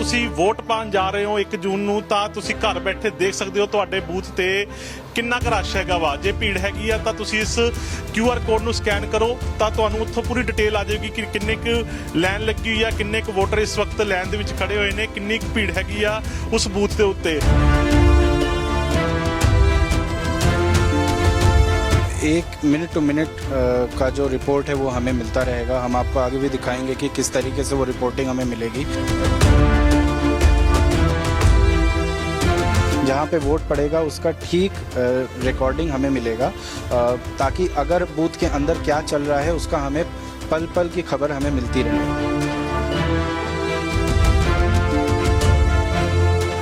ਤੁਸੀਂ ਵੋਟ ਪਾਉਣ ਜਾ ਰਹੇ ਹੋ 1 ਜੂਨ ਨੂੰ ਤਾਂ ਤੁਸੀਂ ਘਰ ਬੈਠੇ ਦੇਖ ਸਕਦੇ ਹੋ ਤੁਹਾਡੇ ਬੂਥ ਤੇ ਕਿੰਨਾ ਕੁ ਰਸ਼ ਹੈਗਾ ਵਾ। ਜੇ ਭੀੜ ਹੈਗੀ ਆ ਤਾਂ ਤੁਸੀਂ ਇਸ QR ਕੋਡ ਨੂੰ ਸਕੈਨ ਕਰੋ ਤਾਂ ਤੁਹਾਨੂੰ ਉੱਥੋਂ ਪੂਰੀ ਡਿਟੇਲ ਆ ਜਾਏਗੀ ਕਿ ਕਿੰਨੇ ਕੁ ਲਾਈਨ ਲੱਗੀ ਹੋਈ ਆ, ਕਿੰਨੇ ਕੁ ਵੋਟਰ ਇਸ ਵਕਤ ਲਾਈਨ ਦੇ ਵਿੱਚ ਖੜੇ ਹੋਏ ਨੇ, ਕਿੰਨੀ ਕੁ ਭੀੜ ਹੈਗੀ ਆ ਉਸ ਬੂਥ ਦੇ ਉੱਤੇ। एक मिनट टू मिनट का जो रिपोर्ट है वो हमें मिलता रहेगा। हम आपको आगे भी दिखाएंगे कि किस तरीके से वो रिपोर्टिंग हमें मिलेगी। जहाँ पे वोट पड़ेगा उसका ठीक रिकॉर्डिंग हमें मिलेगा, ताकि अगर बूथ के अंदर क्या चल रहा है उसका हमें पल पल की खबर हमें मिलती रहे।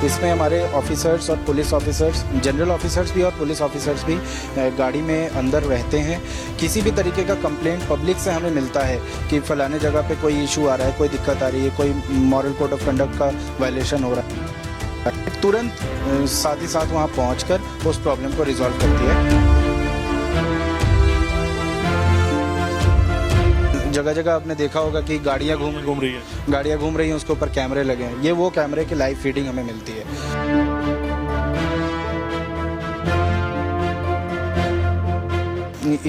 इसमें हमारे ऑफिसर्स और पुलिस ऑफिसर्स, जनरल ऑफिसर्स भी और पुलिस ऑफिसर्स भी गाड़ी में अंदर रहते हैं। किसी भी तरीके का कंप्लेंट पब्लिक से हमें मिलता है कि फलाने जगह पे कोई इशू आ रहा है, कोई दिक्कत आ रही है, कोई मॉरल कोड ऑफ कंडक्ट का वायलेशन हो रहा है, तुरंत साथ ही साथ वहाँ पहुँचकर उस प्रॉब्लम को रिजॉल्व करती है। जगह जगह आपने देखा होगा कि गाड़ियाँ घूम रही हैं, उसके ऊपर कैमरे लगे हैं। ये वो कैमरे की लाइव फीडिंग हमें मिलती है।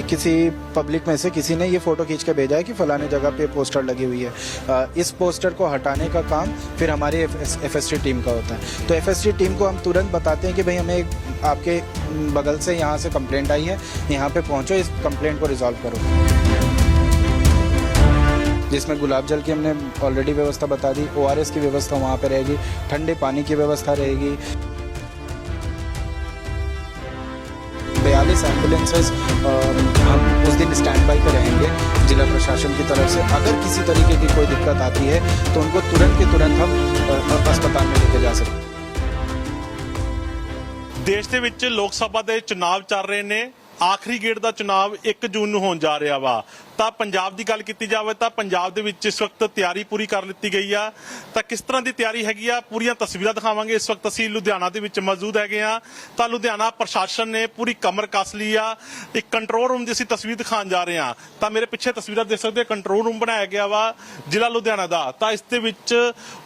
किसी पब्लिक में से किसी ने ये फोटो खींच के भेजा है कि फलाने जगह पे पोस्टर लगी हुई है। इस पोस्टर को हटाने का काम फिर हमारी FST टीम का होता है। तो FST टीम को हम तुरंत बताते हैं कि भाई हमें आपके बगल से यहाँ से कंप्लेंट आई है, यहाँ पे पहुँचो, इस कंप्लेंट को रिजॉल्व करो। जिसमें गुलाब जल की हमने ऑलरेडी व्यवस्था बता दी, ORS की व्यवस्था वहाँ पे रहेगी, ठंडे पानी की व्यवस्था रहेगी। 42 एम्बुलेंसेस हम उस दिन स्टैंड बाई पे रहेंगे जिला प्रशासन की तरफ से। अगर किसी तरीके की कोई दिक्कत आती है तो उनको तुरंत के तुरंत हम अस्पताल में लेके जा सकते हैं। ਦੇਸ਼ ਦੇ ਵਿੱਚ ਲੋਕ ਸਭਾ ਦੇ ਚੁਣਾਵ ਚੱਲ ਰਹੇ ਨੇ। ਆਖਰੀ ਗੇੜ ਦਾ ਚੁਣਾਵ 1 ਜੂਨ ਨੂੰ ਹੋਣ ਜਾ ਰਿਹਾ ਵਾ। ਤਾਂ ਪੰਜਾਬ ਦੀ ਗੱਲ ਕੀਤੀ ਜਾਵੇ ਤਾਂ ਪੰਜਾਬ ਦੇ ਵਿੱਚ ਇਸ ਵਕਤ ਤਿਆਰੀ ਪੂਰੀ ਕਰ ਲਿੱਤੀ ਗਈ ਆ। ਤਾਂ ਕਿਸ ਤਰ੍ਹਾਂ ਦੀ ਤਿਆਰੀ ਹੈਗੀ ਆ ਪੂਰੀਆਂ ਤਸਵੀਰਾਂ ਦਿਖਾਵਾਂਗੇ। ਇਸ ਵਕਤ ਅਸੀਂ ਲੁਧਿਆਣਾ ਦੇ ਵਿੱਚ ਮੌਜੂਦ ਹੈਗੇ ਆ। ਤਾਂ ਲੁਧਿਆਣਾ ਪ੍ਰਸ਼ਾਸਨ ਨੇ ਪੂਰੀ ਕਮਰ ਕੱਸ ਲਈ ਆ। ਇੱਕ ਕੰਟਰੋਲ ਰੂਮ ਦੀ ਅਸੀਂ ਤਸਵੀਰ ਦਿਖਾਉਣ ਜਾ ਰਹੇ ਆ। ਤਾਂ ਮੇਰੇ ਪਿੱਛੇ ਤਸਵੀਰਾਂ ਦੇਖ ਸਕਦੇ ਕੰਟਰੋਲ ਰੂਮ ਬਣਾਇਆ ਗਿਆ ਵਾ ਜ਼ਿਲ੍ਹਾ ਲੁਧਿਆਣਾ ਦਾ। ਤਾਂ ਇਸ ਦੇ ਵਿੱਚ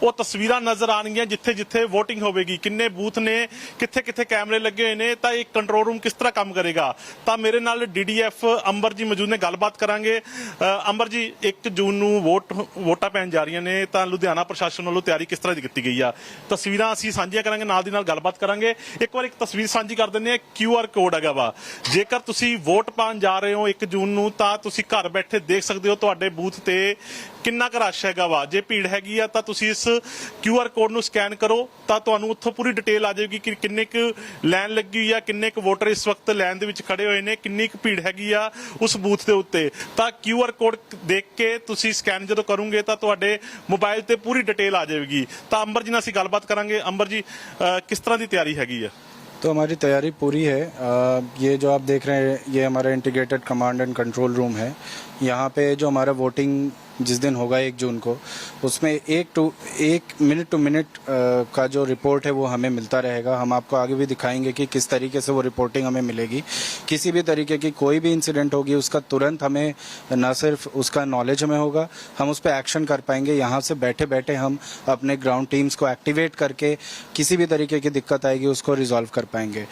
ਉਹ ਤਸਵੀਰਾਂ ਨਜ਼ਰ ਆਣਗੀਆਂ ਜਿੱਥੇ ਜਿੱਥੇ ਵੋਟਿੰਗ ਹੋਵੇਗੀ, ਕਿੰਨੇ ਬੂਥ ਨੇ, ਕਿੱਥੇ ਕਿੱਥੇ ਕੈਮਰੇ ਲੱਗੇ ਹੋਏ ਨੇ। ਤਾਂ ਇਹ ਕੰਟਰੋਲ ਰੂਮ ਕਿਸ ਤਰ੍ਹਾਂ ਕੰਮ ਕਰੇਗਾ। ਤਾਂ ਮੇਰੇ ਨਾਲ DDF ਅੰਬਰ ਜੀ ਮੌਜੂਦ ਨੇ, ਗੱਲਬਾਤ ਕਰਾਂਗੇ। ਅੰਬਰ ਜੀ 1 ਜੂਨ ਨੂੰ ਵੋਟਾਂ ਪੈਣ ਜਾ ਰਹੀਆਂ ਨੇ ਤਾਂ ਲੁਧਿਆਣਾ ਪ੍ਰਸ਼ਾਸਨ ਵੱਲੋਂ ਤਿਆਰੀ ਕਿਸ ਤਰ੍ਹਾਂ ਦੀ ਕੀਤੀ ਗਈ ਆ। ਤਸਵੀਰਾਂ ਅਸੀਂ ਸਾਂਝੀਆਂ ਕਰਾਂਗੇ, ਨਾਲ ਦੀ ਨਾਲ ਗੱਲਬਾਤ ਕਰਾਂਗੇ। ਇੱਕ ਵਾਰ ਇੱਕ ਤਸਵੀਰ ਸਾਂਝੀ ਕਰ ਦਿੰਦੇ ਆ। QR ਕੋਡ ਹੈਗਾ ਵਾ। ਜੇਕਰ ਤੁਸੀਂ ਵੋਟ ਪਾਉਣ ਜਾ ਰਹੇ ਹੋ 1 ਜੂਨ ਨੂੰ ਤਾਂ ਤੁਸੀਂ ਘਰ ਬੈਠੇ ਦੇਖ ਸਕਦੇ ਹੋ ਤੁਹਾਡੇ ਬੂਥ ਤੇ ਕਿੰਨਾ ਕੁ ਰਸ਼ ਹੈਗਾ ਵਾ। ਜੇ ਭੀੜ ਹੈਗੀ ਆ ਤਾਂ ਤੁਸੀਂ ਇਸ QR ਕੋਡ ਨੂੰ ਸਕੈਨ ਕਰੋ ਤਾਂ ਤੁਹਾਨੂੰ ਉੱਥੋਂ ਪੂਰੀ ਡਿਟੇਲ ਆ ਜਾਏਗੀ ਕਿ ਕਿੰਨੇ ਕੁ ਲਾਈਨ ਲੱਗੀ ਹੋਈ ਆ, ਕਿੰਨੇ ਕੁ ਵੋਟਰ ਇਸ ਵਕਤ ਲਾਈਨ ਦੇ ਵਿੱਚ ਖੜੇ ਹੋਏ ਨੇ, ਕਿੰਨੀ ਕੁ ਭੀੜ ਹੈਗੀ ਆ ਉਸ ਬੂਥ ਦੇ ਉੱਤੇ। ਤਾਂ QR ਕੋਡ ਦੇਖ ਕੇ ਤੁਸੀਂ ਸਕੈਨ ਜਦੋਂ ਕਰੋਗੇ ਤਾਂ ਤੁਹਾਡੇ ਮੋਬਾਈਲ ਤੇ ਪੂਰੀ ਡਿਟੇਲ ਆ ਜਾਏਗੀ। ਤਾਂ ਅੰਬਰ ਜੀ ਨਾਲ ਅਸੀਂ ਗੱਲਬਾਤ ਕਰਾਂਗੇ। ਅੰਬਰ ਜੀ ਕਿਸ ਤਰ੍ਹਾਂ ਦੀ ਤਿਆਰੀ ਹੈਗੀ ਆ। तो हमारी तैयारी पूरी है। ये जो आप देख रहे हैं ये हमारा integrated command and control room है। यहाँ पे जो हमारा वोटिंग जिस दिन होगा 1 जून को, उसमें एक मिनट टू मिनट का जो रिपोर्ट है वो हमें मिलता रहेगा। हम आपको आगे भी दिखाएंगे कि किस तरीके से वो रिपोर्टिंग हमें मिलेगी। किसी भी तरीके की कोई भी इंसिडेंट होगी उसका तुरंत हमें न सिर्फ उसका नॉलेज हमें होगा, हम उस पर एक्शन कर पाएंगे। यहाँ से बैठे बैठे हम अपने ग्राउंड टीम्स को एक्टिवेट करके किसी भी तरीके की दिक्कत आएगी उसको रिजॉल्व कर पाएंगे।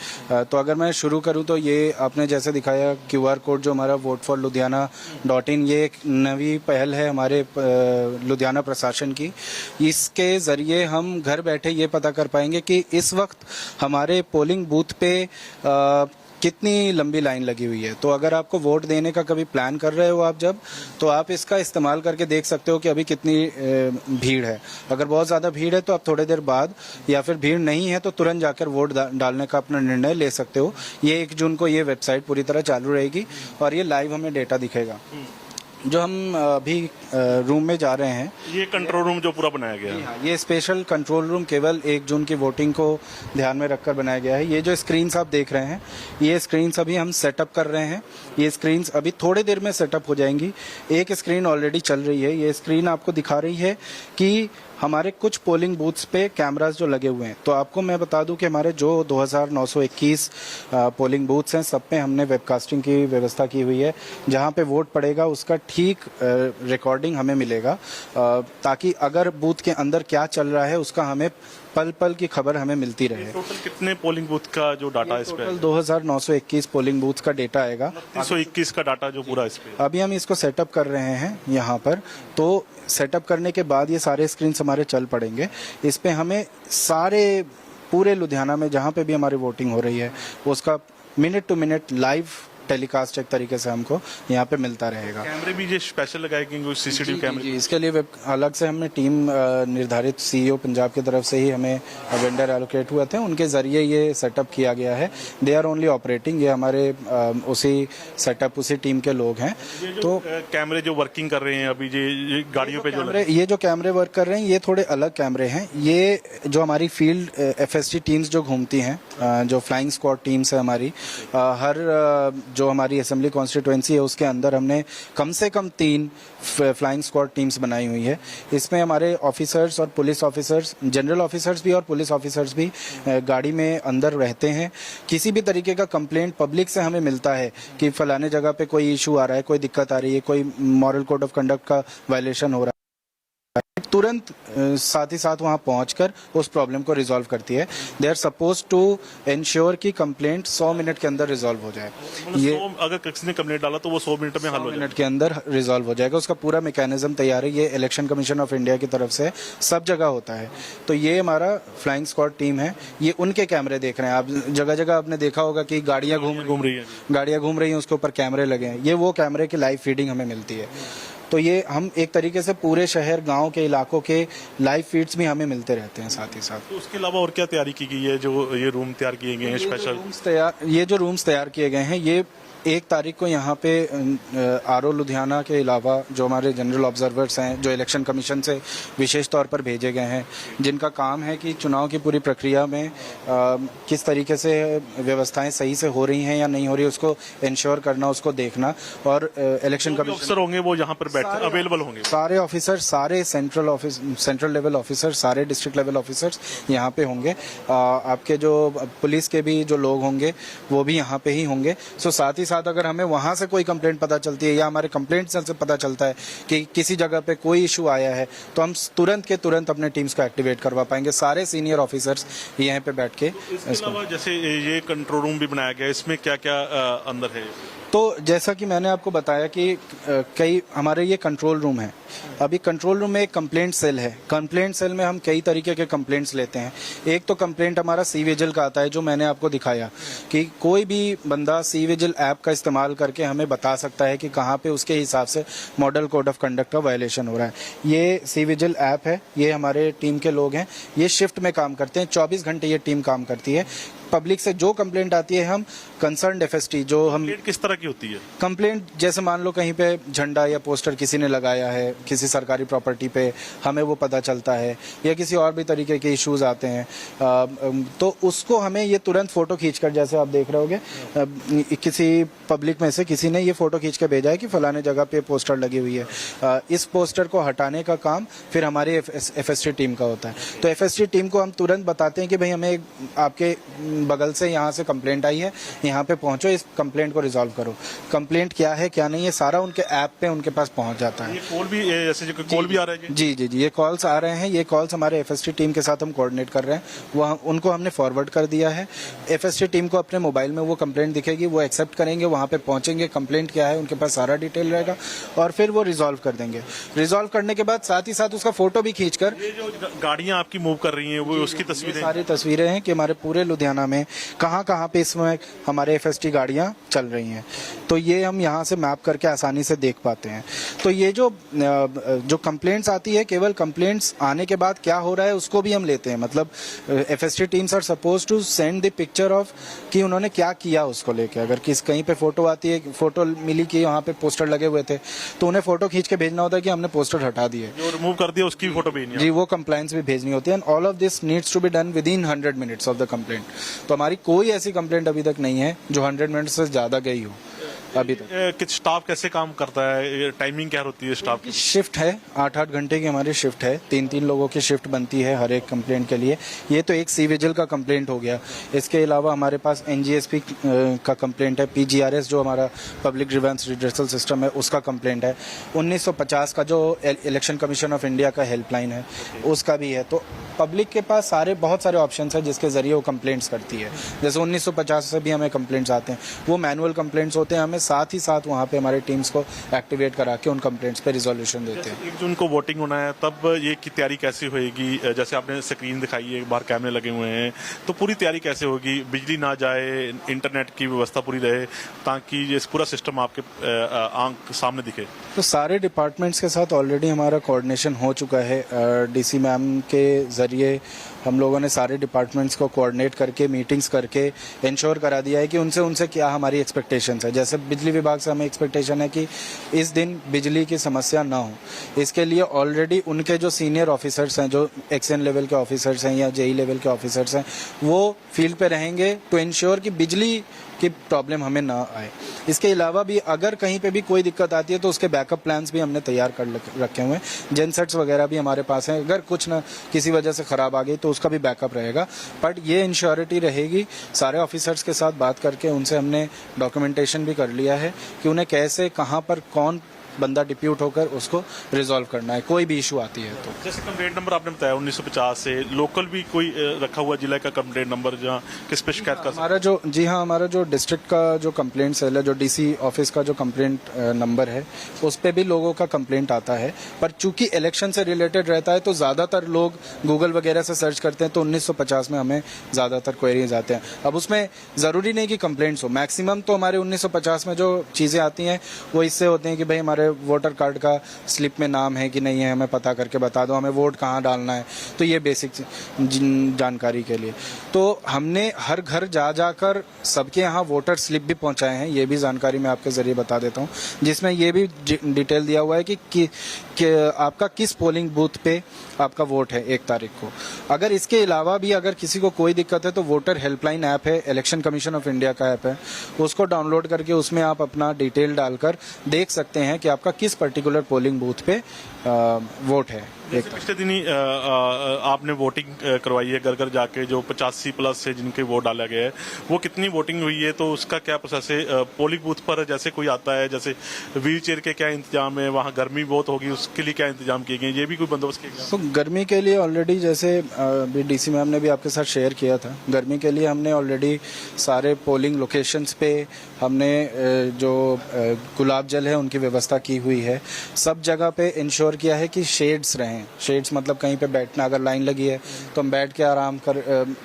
तो अगर मैं शुरू करूँ तो ये आपने जैसे दिखाया QR कोड जो हमारा voteforludhiana.in, ये एक नवी पहल है हमारे लुधियाना प्रशासन की। इसके जरिए हम घर बैठे ये पता कर पाएंगे कि इस वक्त हमारे पोलिंग बूथ पे कितनी लंबी लाइन लगी हुई है। तो अगर आपको वोट देने का कभी प्लान कर रहे हो आप जब, तो आप इसका इस्तेमाल करके देख सकते हो कि अभी कितनी भीड़ है। अगर बहुत ज़्यादा भीड़ है तो आप थोड़ी देर बाद, या फिर भीड़ नहीं है तो तुरंत जाकर वोट डालने का अपना निर्णय ले सकते हो। ये 1 जून को ये वेबसाइट पूरी तरह चालू रहेगी और ये लाइव हमें डेटा दिखेगा। जो हम अभी रूम में जा रहे हैं, ये कंट्रोल रूम जो पूरा बनाया गया है, ये स्पेशल कंट्रोल रूम केवल 1 जून की वोटिंग को ध्यान में रखकर बनाया गया है। ये जो स्क्रीन्स आप देख रहे हैं, ये स्क्रीन्स अभी हम सेटअप कर रहे हैं। ये स्क्रीन्स अभी थोड़ी देर में सेटअप हो जाएंगी। एक स्क्रीन ऑलरेडी चल रही है। ये स्क्रीन आपको दिखा रही है कि हमारे कुछ पोलिंग बूथ्स पे कैमरास जो लगे हुए हैं, तो आपको मैं बता दूं कि हमारे जो 2921 पोलिंग बूथ्स हैं सब पे हमने वेबकास्टिंग की व्यवस्था की हुई है। जहां पे वोट पड़ेगा उसका ठीक रिकॉर्डिंग हमें मिलेगा, ताकि अगर बूथ के अंदर क्या चल रहा है उसका हमें पल पल की खबर हमें मिलती रहे। टोटल कितने पोलिंग बूथ का जो डाटा इस पे? टोटल 2921 पोलिंग बूथ्स का डेटा आएगा। 321 का डाटा जो पूरा इस पे। अभी हम इसको सेटअप कर रहे हैं यहाँ पर, तो सेटअप करने के बाद ये सारे स्क्रीन्स हमारे चल पड़ेंगे। इस पे हमें सारे पूरे लुधियाना में जहाँ पे भी हमारी वोटिंग हो रही है उसका minute to minute live telecast एक तरीके से हमको यहाँ पे मिलता रहेगा। कैमरे भी ये स्पेशल लगाए गए सीसीटीवी कैमरे? जी, इसके लिए अलग से हमने टीम निर्धारित सीईओ पंजाब की तरफ से ही हमें वेंडर एलोकेट हुए थे, उनके जरिए ये सेटअप किया गया है। दे आर ओनली ऑपरेटिंग, ये हमारे उसी सेटअप उसी टीम के लोग हैं। तो कैमरे जो वर्किंग कर रहे हैं अभी ये गाड़ियों पे ये जो कैमरे वर्क कर रहे हैं ये थोड़े अलग कैमरे हैं। ये जो हमारी फील्ड एफएसटी टीम्स जो घूमती हैं, जो फ्लाइंग स्क्वाड टीम्स है हमारी, हर जो हमारी असेंबली कॉन्स्टिट्यूएंसी है उसके अंदर हमने कम से कम 3 फ्लाइंग स्क्वाड टीम्स बनाई हुई है। इसमें हमारे ऑफिसर्स और पुलिस ऑफिसर्स, जनरल ऑफिसर्स भी और पुलिस ऑफिसर्स भी गाड़ी में अंदर रहते हैं। किसी भी तरीके का कंप्लेंट पब्लिक से हमें मिलता है कि फलाने जगह पे कोई इशू आ रहा है, कोई दिक्कत आ रही है, कोई मॉरल कोड ऑफ कंडक्ट का वायलेशन हो रहा है, तुरंत साथ ही साथ वहां पहुंचकर उस प्रॉब्लम को रिजॉल्व करती है। They are suppose to ensure कि कंप्लेंट 100 मिनट के अंदर रिजॉल्व हो जाए। ये अगर किसी ने कंप्लेंट डाला तो वो 100 मिनट में हल हो जाएगा, मिनट के अंदर रिजॉल्व हो जाएगा। उसका पूरा मैकेनिज्म तैयार है, ये इलेक्शन कमीशन ऑफ इंडिया की तरफ से सब जगह होता है। तो ये हमारा फ्लाइंग स्क्वाड टीम है, ये उनके कैमरे देख रहे हैं। आप जगह जगह आपने देखा होगा कि गाड़ियां घूम रही हैं, उसके ऊपर कैमरे लगे हैं। ये वो कैमरे की लाइव फीडिंग हमें मिलती है। तो ये हम एक तरीके से पूरे शहर गांव के इलाकों के लाइव फीड्स भी हमें मिलते रहते हैं साथ ही साथ। तो उसके अलावा और क्या तैयारी की गई है? जो ये रूम तैयार किए गए हैं स्पेशल, ये जो रूम्स तैयार किए गए हैं, ये 1 तारीख को यहाँ पे आरओ लुधियाना के अलावा जो हमारे जनरल ऑब्जर्वर्स हैं, जो इलेक्शन कमीशन से विशेष तौर पर भेजे गए हैं, जिनका काम है कि चुनाव की पूरी प्रक्रिया में किस तरीके से व्यवस्थाएं सही से हो रही हैं या नहीं हो रही, उसको इंश्योर करना, उसको देखना। और इलेक्शन कमीशन ऑफिसर होंगे वो यहाँ पर बैठे अवेलेबल होंगे, सारे ऑफिसर, सारे सेंट्रल लेवल ऑफिसर, सारे डिस्ट्रिक्ट लेवल ऑफिसर्स यहाँ पे होंगे। आपके जो पुलिस के भी जो लोग होंगे वो भी यहाँ पे ही होंगे। सो साथ ही साथ अगर हमें वहां से कोई कंप्लेंट पता चलती है या हमारे कंप्लेंट से पता चलता है कि किसी जगह पे कोई इशू आया है, तो हम तुरंत के तुरंत अपने टीम्स को एक्टिवेट करवा पाएंगे। सारे सीनियर ऑफिसर्स यहाँ पे बैठ के। इसके अलावा जैसे ये कंट्रोल रूम भी बनाया गया, इसमें क्या क्या अंदर है? तो जैसा कि मैंने आपको बताया कि कई हमारे ये कंट्रोल रूम है। अभी कंट्रोल रूम में एक कंप्लेंट सेल है। कंप्लेंट सेल में हम कई तरीके के कंप्लेंट्स लेते हैं। एक तो कंप्लेंट हमारा सी विजिल का आता है, जो मैंने आपको दिखाया कि कोई भी बंदा सी विजिल ऐप का इस्तेमाल करके हमें बता सकता है कि कहाँ पे उसके हिसाब से मॉडल कोड ऑफ कंडक्ट का वायलेशन हो रहा है। ये सी विजिल ऐप है, ये हमारे टीम के लोग हैं, ये शिफ्ट में काम करते हैं, 24 घंटे ये टीम काम करती है। पब्लिक से जो कंप्लेंट आती है हम कंसर्न्ड एफएसटी, जो हम किस तरह की होती है कंप्लेंट, जैसे मान लो कहीं पे झंडा या पोस्टर किसी ने लगाया है किसी सरकारी प्रॉपर्टी पे, हमें वो पता चलता है, या किसी और भी तरीके के इश्यूज आते हैं, तो उसको हमें ये तुरंत फोटो खींचकर, जैसे आप देख रहे होगे किसी पब्लिक में से किसी ने ये फोटो खींच के भेजा है कि फलाने जगह पे पोस्टर लगी हुई है। इस पोस्टर को हटाने का काम फिर हमारी एफएसटी टीम का होता है। तो एफएसटी टीम को हम तुरंत बताते हैं कि भाई हमें आपके बगल से यहाँ से कंप्लेंट आई है, यहाँ पे पहुंचो, इस कंप्लेंट को रिजॉल्व करो। कंप्लेंट क्या है क्या नहीं है सारा उनके ऐप पे उनके पास पहुंच जाता है। ये कॉल भी, जैसे जो कॉल भी आ रहे हैं? जी, ये कॉल्स आ रहे हैं। ये कॉल्स हमारे एफएसटी टीम के साथ हम कोऑर्डिनेट कर रहे हैं, वो उनको हमने फॉरवर्ड कर दिया है। एफएसटी टीम को अपने मोबाइल में वो कंप्लेंट दिखेगी, वो एक्सेप्ट करेंगे, वहाँ पे पहुंचेंगे, कंप्लेंट क्या है उनके पास सारा डिटेल रहेगा और फिर वो रिजॉल्व कर देंगे। रिजॉल्व करने के बाद साथ ही साथ उसका फोटो भी खींचकर, ये जो गाड़ियां आपकी मूव कर रही हैं वो उसकी तस्वीरें, सारी तस्वीरें हैं कि हमारे पूरे लुधियाना में कहाँ पे इस समय हमारे एफएसटी गाड़ियां चल रही हैं। तो ये हम यहाँ से मैप करके आसानी से देख पाते हैं। तो ये जो कंप्लेंट्स आती है, केवल कंप्लेंट्स आने के बाद क्या हो रहा है उसको भी हम लेते हैं। मतलब FST teams are suppose to send the picture of कि उन्होंने क्या किया उसको लेके। अगर कहीं पे फोटो आती है, फोटो मिली कि वहाँ पे पोस्टर लगे हुए थे, तो उन्हें फोटो खींच के भेजना होता है कि हमने पोस्टर हटा दिए, जो रिमूव कर दिया उसकी फोटो भेजनी है। जी, वो कंप्लायंस भी भेजनी होती है। And all of this needs to be done within 100 minutes of the complaint. तो हमारी कोई ऐसी कंप्लेंट अभी तक नहीं है जो 100 मिनट से ज्यादा गई हो। अभी तक। कि स्टाफ कैसे काम करता है, टाइमिंग क्या होती है स्टाफ की? शिफ्ट है, 8-8 घंटे की हमारी शिफ्ट है, 3-3 लोगों की शिफ्ट बनती है हर एक कंप्लेंट के लिए। ये तो एक सी विजिल का कंप्लेंट हो गया। इसके अलावा हमारे पास एनजीएसपी का कंप्लेंट है, पीजीआरएस जो हमारा पब्लिक ग्रीवेंस रिड्रेसल सिस्टम है उसका कंप्लेंट है, 1950 का जो इलेक्शन कमीशन ऑफ इंडिया का हेल्पलाइन है उसका भी है। तो पब्लिक के पास बहुत सारे ऑप्शन है जिसके जरिए वो कंप्लेंट्स करती है। जैसे 1950 से भी हमें कंप्लेंट्स आते हैं, वो मैनुअल कंप्लेंट्स होते हैं, हमें साथ ही साथ वहाँ पे हमारे टीम्स को एक्टिवेट करा के उन कंप्लेंट्स पे रिजोल्यूशन देते हैं। 1 जून को वोटिंग होना है, तब ये की तैयारी कैसी होएगी? जैसे आपने स्क्रीन दिखाई है, बाहर कैमरे लगे हुए हैं, तो पूरी तैयारी कैसे होगी? बिजली ना जाए, इंटरनेट की व्यवस्था पूरी रहे, ताकि ये पूरा सिस्टम आपके आंख सामने दिखे। तो सारे डिपार्टमेंट्स के साथ ऑलरेडी हमारा कोऑर्डिनेशन हो चुका है। डीसी मैम के जरिए हम लोगों ने सारे डिपार्टमेंट्स को कोऑर्डिनेट करके मीटिंग्स करके इंश्योर करा दिया है कि उनसे क्या हमारी एक्सपेक्टेशंस है। जैसे बिजली विभाग से हमें एक्सपेक्टेशन है कि इस दिन बिजली की समस्या ना हो। इसके लिए ऑलरेडी उनके जो सीनियर ऑफिसर्स हैं, जो एक्सएन लेवल के ऑफिसर्स हैं या जेई लेवल के ऑफिसर्स हैं, वो फील्ड पे रहेंगे टू इंश्योर कि बिजली की प्रॉब्लम हमें ना आए। इसके अलावा भी अगर कहीं पे भी कोई दिक्कत आती है तो उसके बैकअप प्लान्स भी हमने तैयार कर रखे हुए हैं। जेनसेट्स वगैरह भी हमारे पास हैं, अगर कुछ ना किसी वजह से खराब आ गई तो उसका भी बैकअप रहेगा। बट ये इंश्योरिटी रहेगी, सारे ऑफिसर्स के साथ बात करके उनसे हमने डॉक्यूमेंटेशन भी कर लिया है कि उन्हें कैसे, कहाँ पर कौन बंदा डिप्यूट होकर उसको रिजॉल्व करना है, कोई भी इशू आती है तो। जैसे कंप्लेंट नंबर आपने बताया 1950 से, लोकल भी कोई रखा हुआ जिला का कंप्लेंट नंबर जहाँ किस पे शिकायत कर सकते? हमारा जो डिस्ट्रिक्ट का जो कंप्लेंट सेल है, जो डीसी ऑफिस का जो कंप्लेंट नंबर है, उस पे भी लोगों का कंप्लेंट आता है। पर चूंकि इलेक्शन से रिलेटेड रहता है तो ज्यादातर लोग गूगल वगैरह से सर्च करते हैं, तो 1950 में हमें ज्यादातर क्वेरीज आते हैं। अब उसमें जरूरी नहीं कि कंप्लेंट्स हो, मैक्सिमम तो हमारे 1950 में जो चीजें आती हैं वो इससे होते हैं कि भाई हमारे वोटर कार्ड का स्लिप में नाम है कि नहीं है, हमें पता करके बता दो, हमें वोट कहाँ डालना है। तो ये बेसिक जानकारी के लिए तो हमने हर घर जा जाकर सबके यहाँ वोटर स्लिप भी पहुंचाए हैं। ये भी जानकारी मैं आपके जरिए बता देता हूँ, जिसमें ये भी डिटेल दिया हुआ है कि आपका किस पोलिंग बूथ पे आपका वोट है 1 तारीख को। अगर इसके अलावा भी अगर किसी को कोई दिक्कत है तो वोटर हेल्पलाइन ऐप है, इलेक्शन कमीशन ऑफ इंडिया का ऐप है, उसको डाउनलोड करके उसमें आप अपना डिटेल डालकर देख सकते हैं कि आपका किस पर्टिकुलर पोलिंग बूथ पे वोट है। पिछले दिन ही आपने वोटिंग करवाई है घर घर जाके, जो 85+ है जिनके वोट डाला गया है, वो कितनी वोटिंग हुई है, तो उसका क्या प्रोसेस है? पोलिंग बूथ पर जैसे कोई आता है, जैसे व्हील चेयर के क्या इंतजाम है, वहाँ गर्मी बहुत होगी, उसके लिए क्या इंतजाम किए गए, ये भी कोई बंदोबस्त किया गया? तो गर्मी के लिए ऑलरेडी जैसे डीसी मैम ने भी आपके साथ शेयर किया था, गर्मी के लिए हमने ऑलरेडी सारे पोलिंग लोकेशंस पे हमने जो गुलाब जल है उनकी व्यवस्था की हुई है। सब जगह पे इंश्योर किया है कि शेड्स रहें। शेड्स मतलब कहीं पे बैठना, अगर लाइन लगी है तो हम बैठ के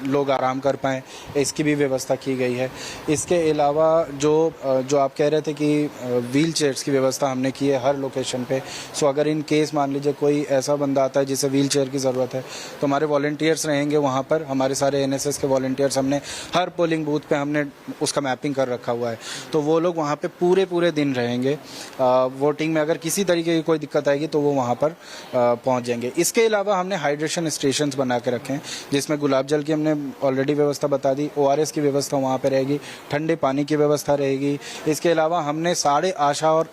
लोग आराम कर पाएं, इसकी भी व्यवस्था की गई है। इसके अलावा जो आप कह रहे थे कि व्हील चेयर्स की व्यवस्था हमने की है हर लोकेशन पे। सो अगर इन केस मान लीजिए कोई ऐसा बंदा आता है जिसे व्हील चेयर की ज़रूरत है तो हमारे वॉलंटियर्स रहेंगे वहाँ पर, हमारे सारे एनएसएस के वॉलंटियर्स हमने हर पोलिंग बूथ पे हमने उसका मैपिंग कर रखा हुआ है। तो वो लोग वहाँ पे पूरे दिन रहेंगे। वोटिंग में अगर किसी तरीके की कोई दिक्कत आएगी तो वो वहाँ पर पहुँच जाएंगे। इसके अलावा हमने हाइड्रेशन स्टेशंस बना के रखे हैं, जिसमें गुलाब जल की हमने ऑलरेडी व्यवस्था बता दी, ओआरएस की व्यवस्था वहाँ पे रहेगी, ठंडे पानी की व्यवस्था रहेगी। इसके अलावा हमने सारे आशा और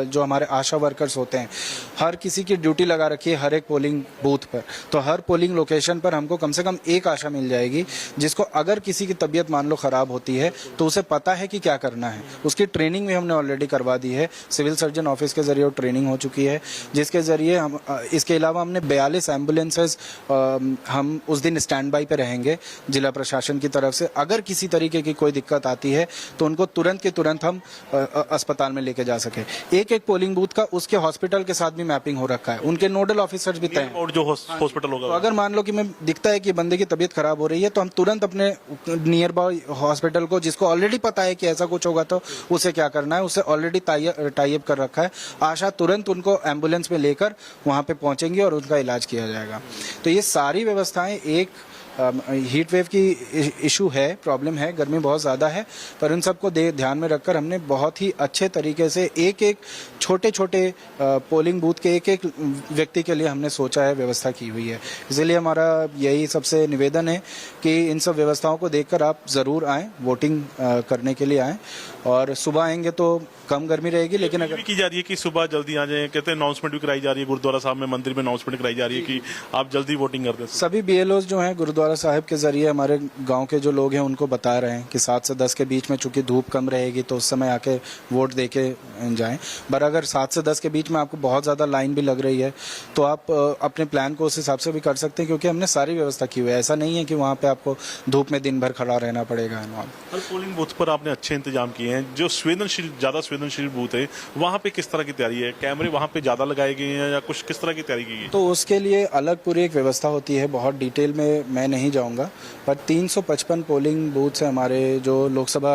जो हमारे आशा वर्कर्स होते हैं, हर किसी की ड्यूटी लगा रखी है हर एक पोलिंग बूथ पर। तो हर पोलिंग लोकेशन पर हमको कम से कम एक आशा मिल जाएगी, जिसको अगर किसी की तबीयत मान लो खराब होती है तो उसे पता है कि क्या करना है। उसकी ट्रेनिंग भी हमने ऑलरेडी करवा दी है, सिविल सर्जन ऑफिस के जरिए ट्रेनिंग हो चुकी है, जिसके जरिए हम इसके अलावा हमने 42 एम्बुलेंसेस हम उस दिन स्टैंड बाई पे रहेंगे जिला प्रशासन की तरफ से। अगर किसी तरीके की कोई दिक्कत आती है तो उनको तुरंत के तुरंत हम अस्पताल में लेके जा सके। एक पोलिंग बूथ का उसके हॉस्पिटल के साथ भी मैपिंग हो रखा है, उनके नोडल ऑफिसर्स भी तय और जो हॉस्पिटल होगा, तो अगर मान लो कि मैं दिखता है कि बंदे की तबीयत खराब हो रही है तो हम तुरंत अपने नियर बाय हॉस्पिटल को, जिसको ऑलरेडी पता है कि ऐसा कुछ होगा तो उसे क्या करना है, उसे ऑलरेडी टाई अप कर रखा है। आशा तुरंत उनको एम्बुलेंस में लेकर वहां पे पहुंचेंगी और उनका इलाज किया जाएगा। तो ये सारी व्यवस्थाएं एक हीट वेव की इशू है, प्रॉब्लम है, गर्मी बहुत ज़्यादा है, पर उन सबको ध्यान में रखकर हमने बहुत ही अच्छे तरीके से एक एक छोटे छोटे पोलिंग बूथ के एक एक व्यक्ति के लिए हमने सोचा है, व्यवस्था की हुई है। इसीलिए हमारा यही सबसे निवेदन है कि इन सब व्यवस्थाओं को देखकर आप ज़रूर आएँ, वोटिंग करने के लिए आएँ। और सुबह आएंगे तो कम गर्मी रहेगी, लेकिन ये भी की जा रही है कि सुबह जल्दी आ जाएं, कहते हैं अनाउंसमेंट भी कराई जा रही है, गुरुद्वारा साहब में मंदिर में अनाउंसमेंट कराई जा रही है कि आप जल्दी वोटिंग कर दें। सभी बीएलओज जो हैं गुरुद्वारा साहिब के जरिए हमारे गांव के जो लोग हैं उनको बता रहे हैं कि 7 से 10 के बीच में, चूंकि धूप कम रहेगी तो उस समय आके वोट दे के जाएं। पर अगर 7 से 10 के बीच में आपको बहुत ज़्यादा लाइन भी लग रही है तो आप अपने प्लान को उस हिसाब से भी कर सकते हैं, क्योंकि हमने सारी व्यवस्था की हुई है। ऐसा नहीं है कि वहाँ पे आपको धूप में दिन भर खड़ा रहना पड़ेगा। हर पोलिंग बूथ पर आपने अच्छे इंतजाम किए हैं। जो ज़्यादा संवेदनशील बूथ है वहाँ पे किस तरह की तैयारी है? कैमरे वहाँ पे ज़्यादा लगाए गए हैं या कुछ किस तरह की तैयारी की गई है? तो उसके लिए अलग पूरी एक व्यवस्था होती है, बहुत डिटेल में मैं नहीं जाऊंगा, पर 355 पोलिंग बूथ्स हैं हमारे जो लोकसभा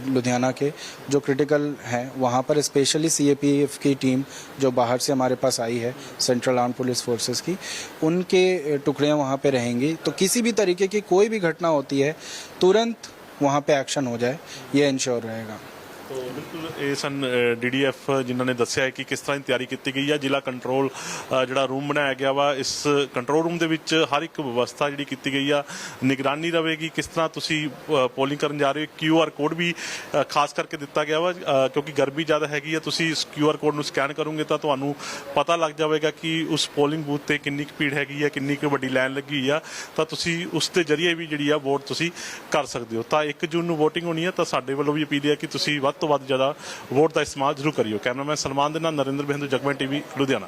लुधियाना के जो क्रिटिकल हैं। वहाँ पर स्पेशली सीएपीएफ की टीम जो बाहर से हमारे पास आई है, सेंट्रल आर्म पुलिस फोर्सेस की, उनके टुकड़ियाँ वहाँ पे रहेंगी। तो किसी भी तरीके की कोई भी घटना होती है तुरंत वहाँ पे एक्शन हो जाए, ये इंश्योर रहेगा। तो बिल्कुल ये सन डीडीएफ जिन्होंने दस्या है कि किस तरह की तैयारी की गई है। जिला कंट्रोल ਜਿਹੜਾ रूम बनाया गया वा, इस कंट्रोल रूम ਦੇ ਵਿੱਚ हर एक व्यवस्था ਜਿਹੜੀ ਕੀਤੀ ਗਈ ਆ, ਨਿਗਰਾਨੀ ਰਹੇਗੀ किस तरह ਤੁਸੀਂ ਪੋਲਿੰਗ ਕਰਨ ਜਾ ਰਹੇ ਹੋ। QR ਕੋਡ ਵੀ ਖਾਸ ਕਰਕੇ ਦਿੱਤਾ ਗਿਆ ਵਾ ਕਿਉਂਕਿ ਗਰਮੀ ਜ਼ਿਆਦਾ ਹੈਗੀ ਆ। ਤੁਸੀਂ ਇਸ QR ਕੋਡ ਨੂੰ ਸਕੈਨ ਕਰੋਗੇ ਤਾਂ ਤੁਹਾਨੂੰ ਪਤਾ ਲੱਗ ਜਾਵੇਗਾ ਕਿ ਉਸ ਪੋਲਿੰਗ ਬੂਥ ਤੇ ਕਿੰਨੀ ਕੁ ਭੀੜ ਹੈਗੀ ਆ, ਕਿੰਨੀ ਕੁ ਵੱਡੀ ਲਾਈਨ ਲੱਗੀ ਹੋਈ ਆ, ਤਾਂ ਤੁਸੀਂ ਉਸ ਦੇ ਜ਼ਰੀਏ ਵੀ ਜਿਹੜੀ ਆ ਵੋਟ ਤੁਸੀਂ ਕਰ ਸਕਦੇ ਹੋ। ਤਾਂ 1 ਜੂਨ ਨੂੰ VOTING ਹੋਣੀ ਹੈ, ਤਾਂ ਸਾਡੇ ਵੱਲੋਂ ਵੀ ਅਪੀਲ ਹੈ ਕਿ ਤੁਸੀਂ ਵੱਧ ਤੋਂ ਵੱਧ ਜ਼ਿਆਦਾ ਵੋਟ ਦਾ ਇਸਤੇਮਾਲ ਜ਼ਰੂਰ ਕਰਿਓ। ਕੈਮਰਾਮੈਨ ਸਲਮਾਨ ਦੇ ਨਾਲ ਨਰਿੰਦਰ ਬਿੰਦੂ, ਜਗਮਨ TV, ਲੁਧਿਆਣਾ।